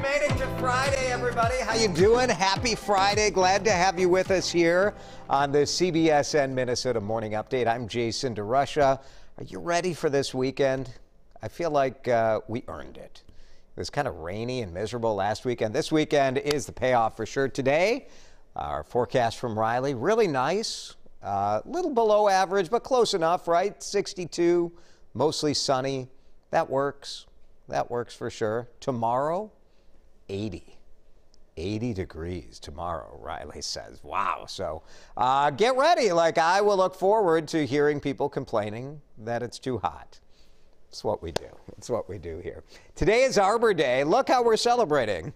made it to Friday, everybody. How you doing? Happy Friday. Glad to have you with us here on the CBSN Minnesota Morning Update. I'm Jason DeRusha. Are you ready for this weekend? I feel like we earned it. It was kind of rainy and miserable last weekend. This weekend is the payoff for sure. Today, our forecast from Riley, really nice. A little below average, but close enough, right? 62, mostly sunny. That works. That works for sure. Tomorrow, 80 degrees tomorrow, Riley says. Wow. So get ready. Like, I will look forward to hearing people complaining that it's too hot. It's what we do. It's what we do here. Today is Arbor Day. Look how we're celebrating.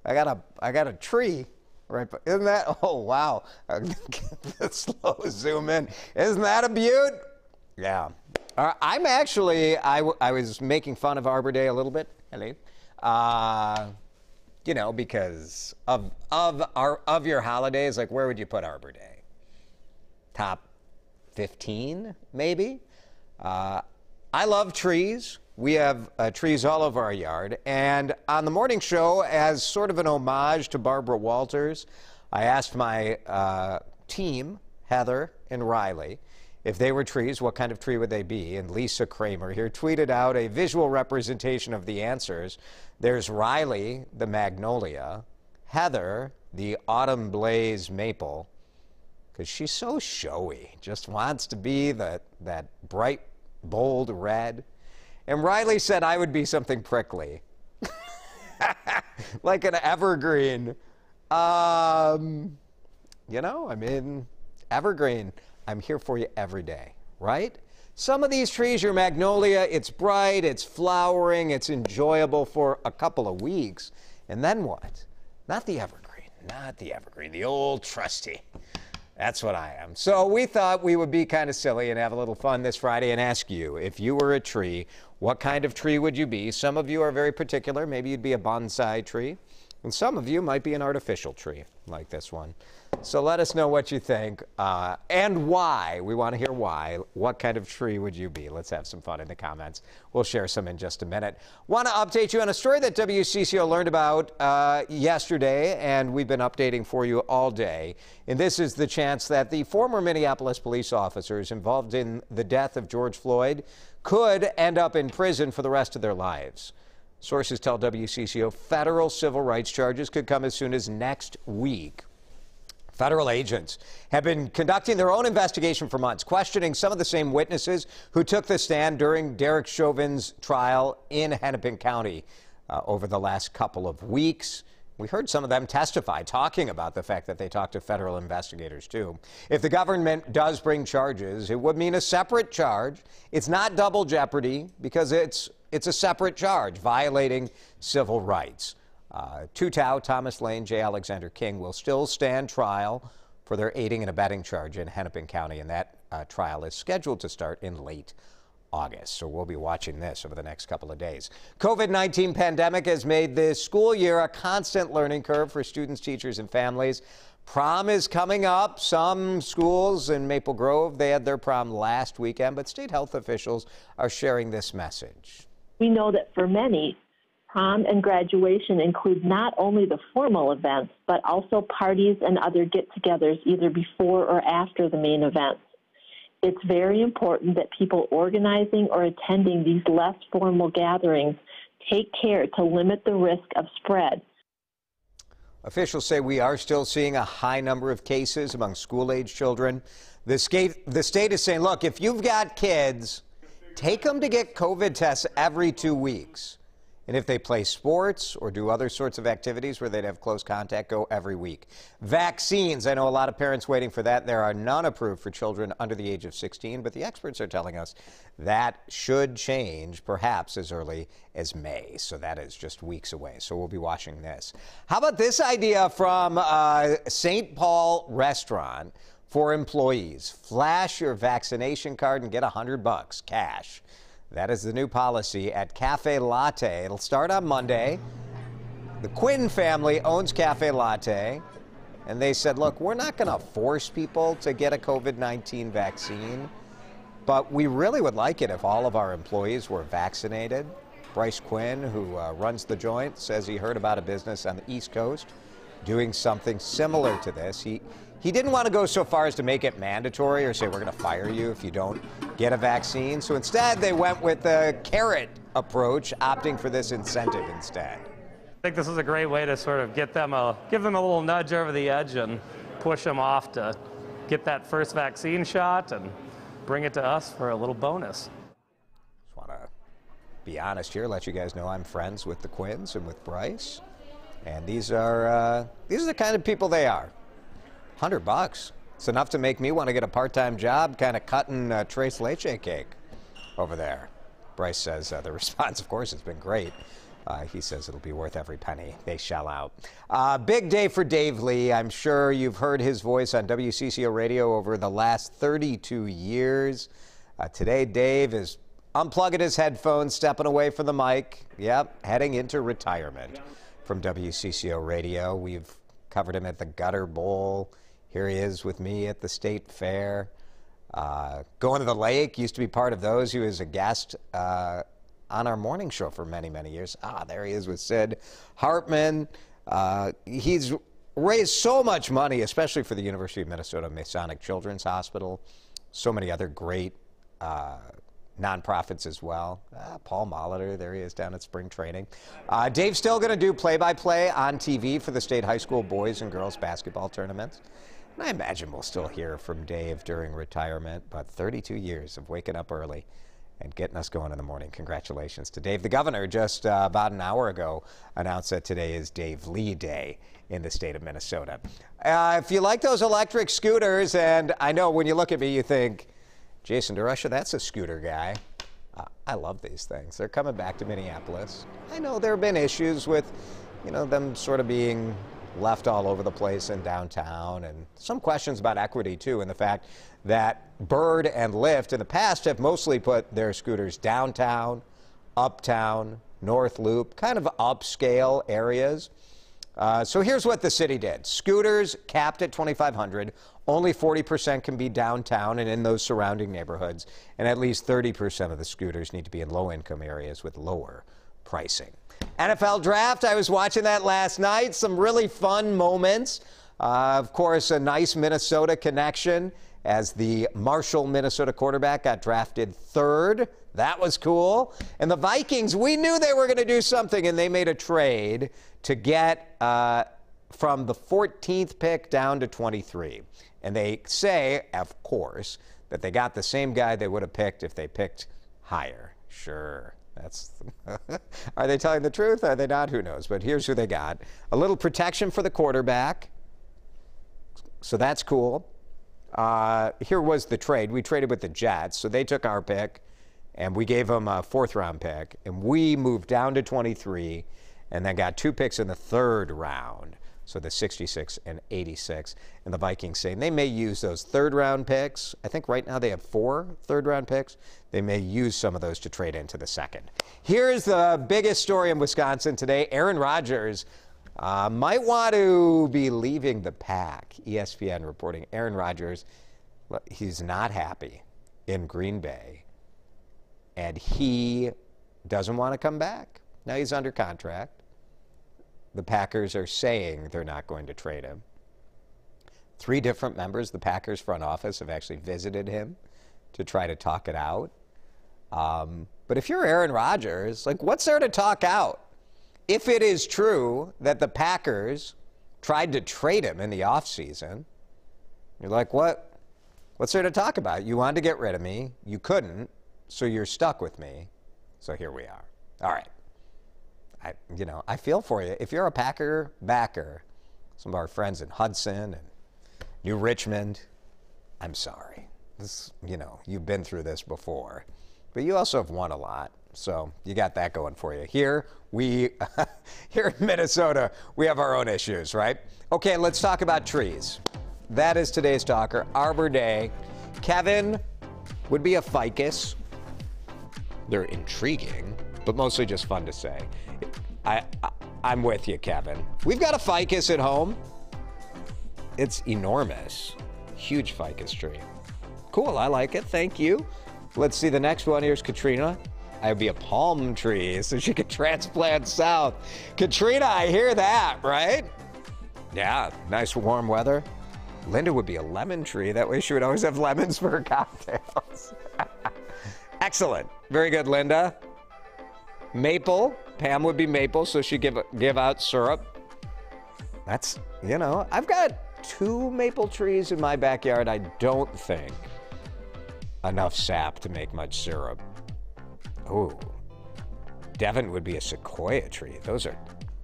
I got a tree. Right, but isn't that, oh, wow. Slow zoom in. Isn't that a beaut? Yeah. I'm actually, I was making fun of Arbor Day a little bit, you know, because of your holidays, like, where would you put Arbor Day? Top 15, maybe? I love trees. We have trees all over our yard. And on the morning show, as sort of an homage to Barbara Walters, I asked my team, Heather and Riley, if they were trees, what kind of tree would they be? And Lisa Kramer here tweeted out a visual representation of the answers. There's Riley, the magnolia, Heather, the autumn blaze maple, because she's so showy, just wants to be that bright, bold red. And Riley said I would be something prickly, like an evergreen. You know, I mean, evergreen. I'm here for you every day, right? Some of these trees, your magnolia, it's bright, it's flowering, it's enjoyable for a couple of weeks. And then what? Not the evergreen, not the evergreen, the old trusty. That's what I am. So we thought we would be kind of silly and have a little fun this Friday and ask you, if you were a tree, what kind of tree would you be? Some of you are very particular. Maybe you'd be a bonsai tree. And some of you might be an artificial tree, like this one. So let us know what you think and why. We want to hear why. What kind of tree would you be? Let's have some fun in the comments. We'll share some in just a minute. Want to update you on a story that WCCO learned about yesterday, and we've been updating for you all day. And this is the chance that the former Minneapolis police officers involved in the death of George Floyd could end up in prison for the rest of their lives. Sources tell WCCO federal civil rights charges could come as soon as next week. Federal agents have been conducting their own investigation for months, questioning some of the same witnesses who took the stand during Derek Chauvin's trial in Hennepin County over the last couple of weeks. We heard some of them testify, talking about the fact that they talked to federal investigators, too. If the government does bring charges, it would mean a separate charge. It's not double jeopardy because it's a separate charge, violating civil rights. Tutau, Thomas Lane, J. Alexander King will still stand trial for their aiding and abetting charge in Hennepin County, and that trial is scheduled to start in late August. So we'll be watching this over the next couple of days. COVID-19 pandemic has made this school year a constant learning curve for students, teachers, and families. Prom is coming up. Some schools in Maple Grove, they had their prom last weekend, but state health officials are sharing this message. We know that for many, prom and graduation include not only the formal events, but also parties and other get-togethers either before or after the main events. It's very important that people organizing or attending these less formal gatherings take care to limit the risk of spread. Officials say we are still seeing a high number of cases among school-age children. The state is saying, look, if you've got kids, take them to get COVID tests every 2 weeks. And if they play sports or do other sorts of activities where they'd have close contact, go every week. Vaccines, I know a lot of parents waiting for that. There are none approved for children under the age of 16, but the experts are telling us that should change perhaps as early as May. So that is just weeks away. So we'll be watching this. How about this idea from St. Paul Restaurant for employees? Flash your vaccination card and get $100 cash. That is the new policy at Cafe Latte. It'll start on Monday. The Quinn family owns Cafe Latte, and they said, look, we're not going to force people to get a COVID-19 vaccine, but we really would like it if all of our employees were vaccinated. Bryce Quinn, who runs the joint, says he heard about a business on the East Coast doing something similar to this. He didn't want to go so far as to make it mandatory or say we're going to fire you if you don't get a vaccine. So instead, they went with the carrot approach, opting for this incentive instead. I think this is a great way to sort of give them a little nudge over the edge and push them off to get that first vaccine shot and bring it to us for a little bonus. Just want to be honest here, let you guys know I'm friends with the Quinns and with Bryce, and these are the kind of people they are. $100. It's enough to make me want to get a part-time job kind of cutting Tres Leche cake over there. Bryce says the response, of course, has been great. He says it'll be worth every penny they shell out. Big day for Dave Lee. I'm sure you've heard his voice on WCCO radio over the last 32 years. Today, Dave is unplugging his headphones, stepping away from the mic. Yep, heading into retirement from WCCO radio. We've covered him at the Gutter Bowl. Here he is with me at the State Fair. Going to the lake, used to be part of those. He was a guest on our morning show for many, many years. There he is with Sid Hartman. He's raised so much money, especially for the University of Minnesota Masonic Children's Hospital. So many other great nonprofits as well. Paul Molitor, there he is down at spring training. Dave's still going to do play-by-play on TV for the state high school boys and girls basketball tournaments. And I imagine we'll still hear from Dave during retirement, but 32 years of waking up early and getting us going in the morning. Congratulations to Dave. The governor just about an hour ago announced that today is Dave Lee Day in the state of Minnesota. If you like those electric scooters, and I know when you look at me you think, Jason DeRusha, that's a scooter guy. I love these things. They're coming back to Minneapolis. I know there have been issues with, them sort of being left all over the place in downtown, and some questions about equity too, and the fact that Bird and Lyft in the past have mostly put their scooters downtown, uptown, North Loop, kind of upscale areas. So here's what the city did. Scooters capped at 2,500. Only 40% can be downtown and in those surrounding neighborhoods, and at least 30% of the scooters need to be in low-income areas with lower pricing. NFL draft, I was watching that last night. Some really fun moments. Of course, a nice Minnesota connection as the Marshall, Minnesota quarterback got drafted 3rd. That was cool. And the Vikings, we knew they were going to do something, and they made a trade to get from the 14th pick down to 23. And they say, of course, that they got the same guy they would have picked if they picked higher. Sure. Are they telling the truth? Are they not? Who knows? But here's who they got. A little protection for the quarterback. So that's cool. Here was the trade. We traded with the Jets. So they took our pick, and we gave them a 4th-round pick. And we moved down to 23 and then got 2 picks in the 3rd round. So the 66 and 86. And the Vikings saying they may use those 3rd-round picks. I think right now they have 4 3rd-round picks. They may use some of those to trade into the 2nd. Here's the biggest story in Wisconsin today. Aaron Rodgers might want to be leaving the pack. ESPN reporting Aaron Rodgers, he's not happy in Green Bay, and he doesn't want to come back. Now he's under contract. The Packers are saying they're not going to trade him. 3 different members of the Packers front office have actually visited him to try to talk it out. But if you're Aaron Rodgers, what's there to talk out? If it is true that the Packers tried to trade him in the offseason, you're like, what? What's there to talk about? You wanted to get rid of me. You couldn't, so you're stuck with me. So here we are. All right. I feel for you. If you're a Packer backer, some of our friends in Hudson and New Richmond, I'm sorry. You've been through this before. But you also have won a lot, so you got that going for you. Here in Minnesota, we have our own issues, right? Okay, let's talk about trees. That is today's talker, Arbor Day. Kevin would be a ficus. They're intriguing, but mostly just fun to say. I'm with you, Kevin. We've got a ficus at home. It's enormous. Huge ficus tree. Cool, I like it. Thank you. Let's see the next one. Here's Katrina. I'd be a palm tree so she could transplant south. Katrina, I hear that, right? Yeah, nice warm weather. Linda would be a lemon tree. That way she would always have lemons for her cocktails. Excellent. Very good, Linda. Maple. Pam would be maple, so she'd give out syrup. That's, you know, I've got 2 maple trees in my backyard. I don't think enough sap to make much syrup. Ooh. Devin would be a sequoia tree. Those are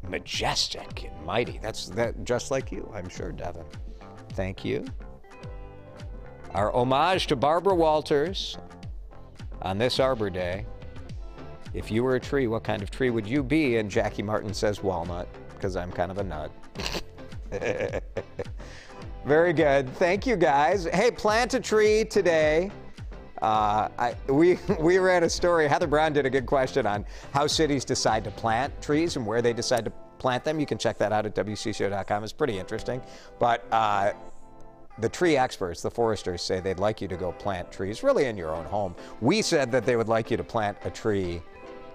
majestic and mighty. That's just like you, I'm sure, Devin. Thank you. Our homage to Barbara Walters on this Arbor Day. If you were a tree, what kind of tree would you be? And Jackie Martin says walnut, because I'm kind of a nut. Very good. Thank you, guys. Hey, plant a tree today. We read a story. Heather Brown did a good question on how cities decide to plant trees and where they decide to plant them. You can check that out at WCCO.com. It's pretty interesting. But the tree experts, the foresters, say they'd like you to go plant trees really in your own home. We said that they would like you to plant a tree,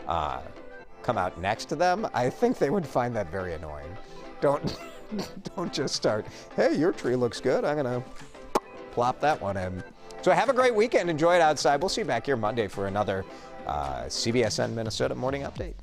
come out next to them. I think they would find that very annoying. Don't just start, hey, your tree looks good. I'm going to plop that one in. So have a great weekend. Enjoy it outside. We'll see you back here Monday for another CBSN Minnesota Morning Update.